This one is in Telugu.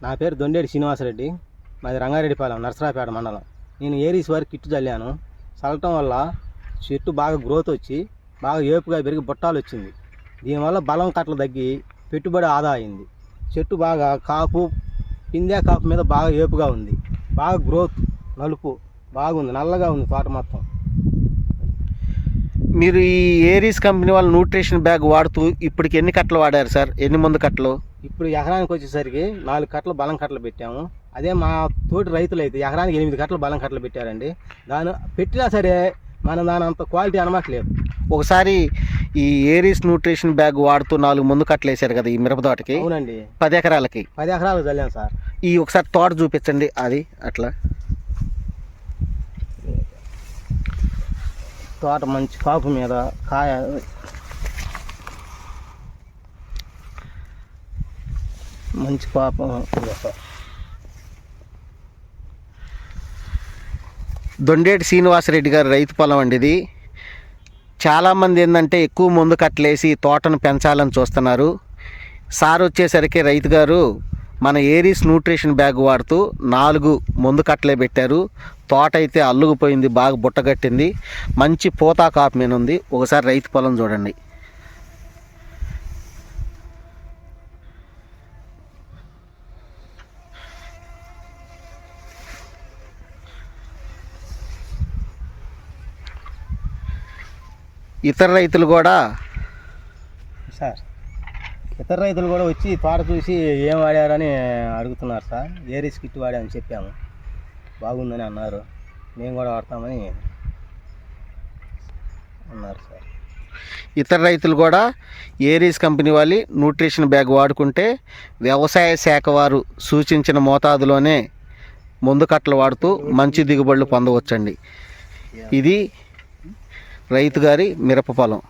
నా పేరు దొండేటి శ్రీనివాసరెడ్డి, మాది రంగారెడ్డిపాలెం నర్సరాపేట మండలం. నేను ఏరీస్ వారికి కిట్టు చల్లాను. చల్లటం వల్ల చెట్టు బాగా గ్రోత్ వచ్చి బాగా ఏపుగా పెరిగి బుట్టాలు వచ్చింది. దీనివల్ల బలం కట్టలు తగ్గి పెట్టుబడి ఆదా అయింది. చెట్టు బాగా కాపు పిందే కాపు మీద బాగా ఏపుగా ఉంది. బాగా గ్రోత్ నలుపు బాగుంది, నల్లగా ఉంది తోట మొత్తం. మీరు ఈ ఏరీస్ కంపెనీ వాళ్ళ న్యూట్రిషన్ బ్యాగ్ వాడుతూ ఇప్పటికి ఎన్ని కట్టలు వాడారు సార్? ఎన్ని మందు కట్టలు? ఇప్పుడు ఎకరానికి వచ్చేసరికి 4 కట్టలు బలం కట్టలు పెట్టాము. అదే మా తోటి రైతులు అయితే ఎకరానికి 8 కట్టలు బలం కట్టలు పెట్టారండి. దాని పెట్టినా సరే మనం దాని అంత క్వాలిటీ అనమాట్లేదు. ఒకసారి ఈ ఏరీస్ న్యూట్రిషన్ బ్యాగ్ వాడుతూ 4 మందు కట్టలు వేసారు కదా ఈ మిరప తోటకి. అవునండి, 10 ఎకరాలకి. 10 ఎకరాలకు చల్లాం సార్. ఈ ఒకసారి తోట చూపించండి. అది అట్లా తోట మంచి కాపు మీద కాయ మంచి కాపు. దొండేటి శ్రీనివాసరెడ్డి గారు రైతు పొలం అండి ఇది. చాలామంది ఏంటంటే ఎక్కువ మందు కట్టలేసి తోటను పెంచాలని చూస్తున్నారు. సార్ వచ్చేసరికి రైతు గారు మన ఏరీస్ న్యూట్రిషన్ బ్యాగ్ వాడుతూ 4 మందు కట్టలే పెట్టారు. తోట అయితే అల్లుకుపోయింది, బాగా బుట్టగట్టింది, మంచి పోతా కాపు మీద ఉంది. ఒకసారి రైతు పొలం చూడండి. ఇతర రైతులు కూడా సార్, ఇతర రైతులు కూడా వచ్చి తోట చూసి ఏం వాడారని అడుగుతున్నారు సార్. ఏరీస్ కిట్ వాడామని చెప్పాము, బాగుందని అన్నారు. మేము కూడా వాడతామని అన్నారు సార్. ఇతర రైతులు కూడా ఏరీస్ కంపెనీ వాళ్ళ న్యూట్రిషన్ బ్యాగ్ వాడుకుంటే వ్యవసాయ శాఖ వారు సూచించిన మోతాదులోనే మందు కట్టలు వాడుతూ మంచి దిగుబడులు పొందవచ్చండి. ఇది రైతు గారి మిరప పొలం.